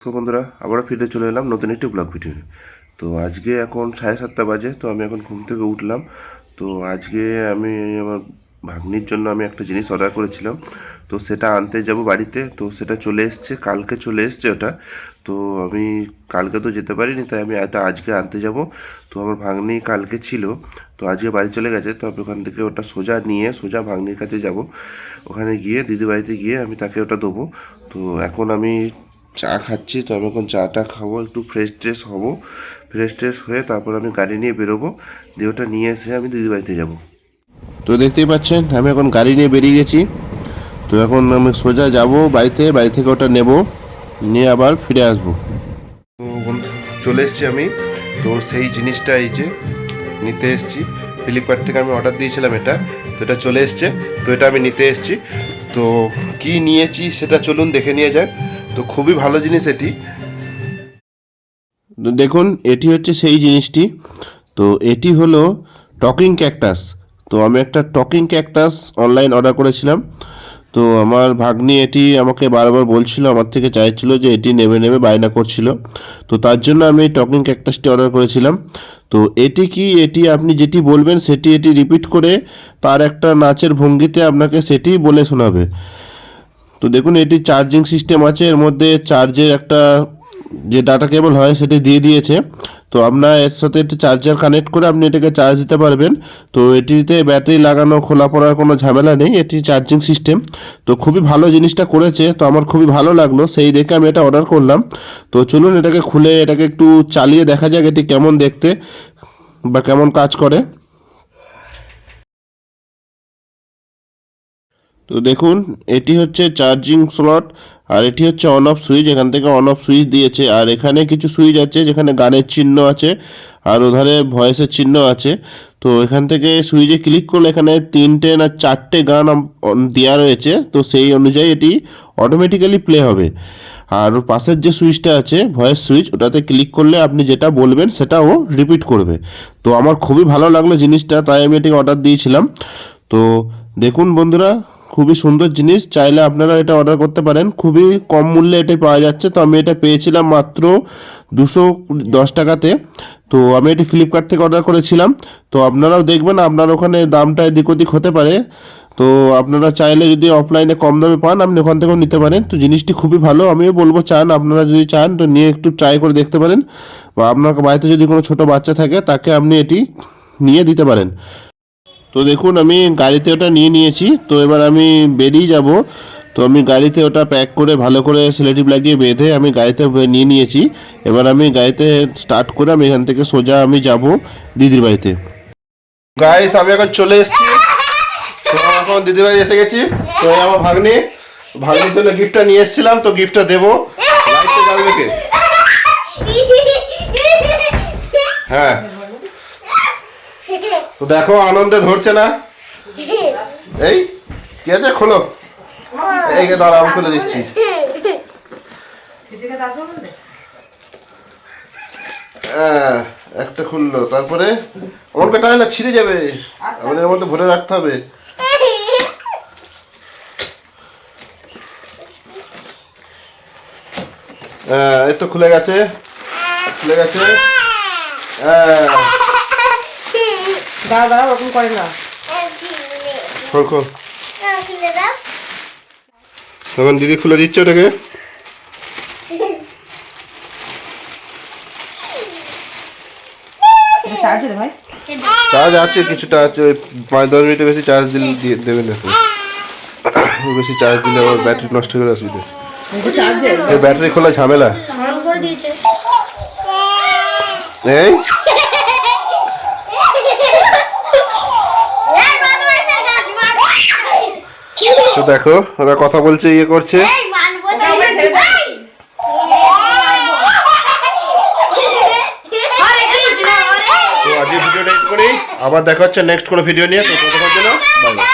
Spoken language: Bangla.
তো বন্ধুরা আবারও ফিরে চলে এলাম নতুন একটি ব্লগ ভিডিও। তো আজকে এখন 7:30 বাজে। তো আমি এখন ঘুম থেকে উঠলাম। তো আজকে আমি আমার ভাগ্নির জন্য আমি একটা জিনিস অর্ডার করেছিলাম, তো সেটা আনতে যাব বাড়িতে। তো সেটা চলে এসছে, কালকে চলে এসছে ওটা। তো আমি কালকে তো যেতে পারিনি, তাই আমি আজকে আনতে যাব। তো আমার ভাগ্নি কালকে ছিল, তো আজকে বাড়ি চলে গেছে। তো আমি ওখান থেকে ওটা সোজা নিয়ে সোজা ভাগ্নির কাছে যাব। ওখানে গিয়ে দিদি বাড়িতে গিয়ে আমি তাকে ওটা দেবো। তো এখন আমি চা খাচ্ছি। তো আমি এখন চাটা খাবো, একটু ফ্রেশ ট্রেশ হবো। ফ্রেশ ট্রেশ হয়ে তারপর আমি গাড়ি নিয়ে বেরোবো, দিয়ে ওটা নিয়ে এসে আমি দিদিবাড়িতে যাব। তো দেখতেই পাচ্ছেন আমি এখন গাড়ি নিয়ে বেরিয়ে গেছি। তো এখন আমি সোজা যাব বাড়িতে, বাড়ি থেকে ওটা নেব, নিয়ে আবার ফিরে আসবো। তো বন্ধু চলে এসছি আমি। তো সেই জিনিসটা এই যে নিতে এসছি, ফ্লিপকার্ট থেকে আমি অর্ডার দিয়েছিলাম এটা। তো এটা চলে এসছে, তো এটা আমি নিতে এসছি। তো কি নিয়েছি সেটা চলুন দেখে নিয়ে যাক। তো খুবই ভালো জিনিস এটি। তো দেখুন এটি হচ্ছে সেই জিনিসটি। তো এটি হলো টকিং ক্যাকটাস। তো আমি একটা টকিং ক্যাকটাস অনলাইন অর্ডার করেছিলাম। তো আমার ভাগ্নি এটি আমাকে বারবার বলছিল, আমার থেকে চাইছিল যে এটি নেবে নেবে বায়না করছিল। তো তার জন্য আমি এই টকিং ক্যাকটাসটি অর্ডার করেছিলাম। তো এটি কি, এটি আপনি যেটি বলবেন সেটি এটি রিপিট করে তার একটা নাচের ভঙ্গিতে আপনাকে সেটি বলে শোনাবে। তো দেখুন এটি চার্জিং সিস্টেম আছে, এর মধ্যে চার্জের একটা যে ডাটা কেবল হয় সেটি দিয়ে দিয়েছে। তো আপনার এর সাথে একটি চার্জার কানেক্ট করে আপনি এটাকে চার্জ দিতে পারবেন। তো এটিতে ব্যাটারি লাগানো খোলা পড়ার কোনো ঝামেলা নেই, এটি চার্জিং সিস্টেম। তো খুবই ভালো জিনিসটা করেছে, তো আমার খুবই ভালো লাগলো, সেই দেখে আমি এটা অর্ডার করলাম। তো চলুন এটাকে খুলে এটাকে একটু চালিয়ে দেখা যাক এটি কেমন দেখতে বা কেমন কাজ করে। তো দেখুন এটি হচ্ছে চার্জিং স্লট, আর এটি হচ্ছে অন অফ সুইচ। এখান থেকে অন অফ সুইচ দিয়েছে, আর এখানে কিছু সুইচ আছে যেখানে গানের চিহ্ন আছে, আর ওধারে ভয়েসের চিহ্ন আছে। তো এখান থেকে সুইচে ক্লিক করলে এখানে 3টে না 4টে গান দেওয়া রয়েছে। তো সেই অনুযায়ী এটি অটোমেটিক্যালি প্লে হবে। আর ওর পাশের যে সুইচটা আছে ভয়েস সুইচ, ওটাতে ক্লিক করলে আপনি যেটা বলবেন সেটাও রিপিট করবে। তো আমার খুবই ভালো লাগলো জিনিসটা, তাই আমি এটি অর্ডার দিয়েছিলাম। তো দেখুন বন্ধুরা, খুবই সুন্দর জিনিস, চাইলে আপনারা এটা অর্ডার করতে পারেন। খুবই কম মূল্যে এটা পাওয়া যাচ্ছে। তো আমি এটা পেয়েছিলাম মাত্র 210 টাকাতে। তো আমি এটি ফ্লিপকার্ট থেকে অর্ডার করেছিলাম। তো আপনারাও দেখবেন আপনার ওখানে দামটা এদিক ওদিক হতে পারে। তো আপনারা চাইলে যদি অফলাইনে কম দামে পান আপনি ওখান থেকেও নিতে পারেন। তো জিনিসটি খুবই ভালো, আমিও বলবো চান, আপনারা যদি চান তো নিয়ে একটু ট্রাই করে দেখতে পারেন। বা আপনার বাড়িতে যদি কোনো ছোটো বাচ্চা থাকে তাকে আপনি এটি নিয়ে দিতে পারেন। তো দেখুন আমি গাড়িতে ওটা নিয়ে নিয়েছি। তো এবার আমি বেরিয়ে যাব। তো আমি গাড়িতে ওটা প্যাক করে ভালো করে সেলোটেপ লাগিয়ে বেঁধে আমি গাড়িতে নিয়ে নিয়েছি। এবার আমি গাড়িতে স্টার্ট করে আমি এখান থেকে সোজা আমি যাব দিদির বাড়িতে। গাইস আমি এখন চলে এসেছি। তো এখন দিদির বাড়ি এসে গেছি। তো আমার ভাগ্নির জন্য গিফটটা নিয়ে এসেছিলাম, তো গিফটটা দেবো। লাইটটা জ্বালবে কে? হ্যাঁ, তো দেখো আনন্দে ধরছে না। এই কি আছে, খোলো। এই দাঁড়া আমি খুলে দিচ্ছি। একটা খুললো, তারপরে আমার বেটা না ছিঁড়ে যাবে, আমাদের মধ্যে ভরে রাখতে হবে। এই তো খুলে গেছে, খুলে গেছে। দাঁড়া ওরকম করে না। খোল খোল। তখন দিদি খুলে দিচ্ছে ওটাকে। চার্জ আছে, কিছুটা আছে, ওই 5-10 মিনিটের বেশি চার্জ দিলে দেবে না। বেশি চার্জ দিলে আবার ব্যাটারি নষ্ট হয়ে অসুবিধা। ব্যাটারি খোলা ঝামেলা। এই তো দেখো ওরা কথা বলছে, ইয়ে করছে। তো আজকে ভিডিওটা করি, আবার দেখা হচ্ছে নেক্সট কোনো ভিডিও নিয়ে। তো ততক্ষণ জন্য বাই বাই।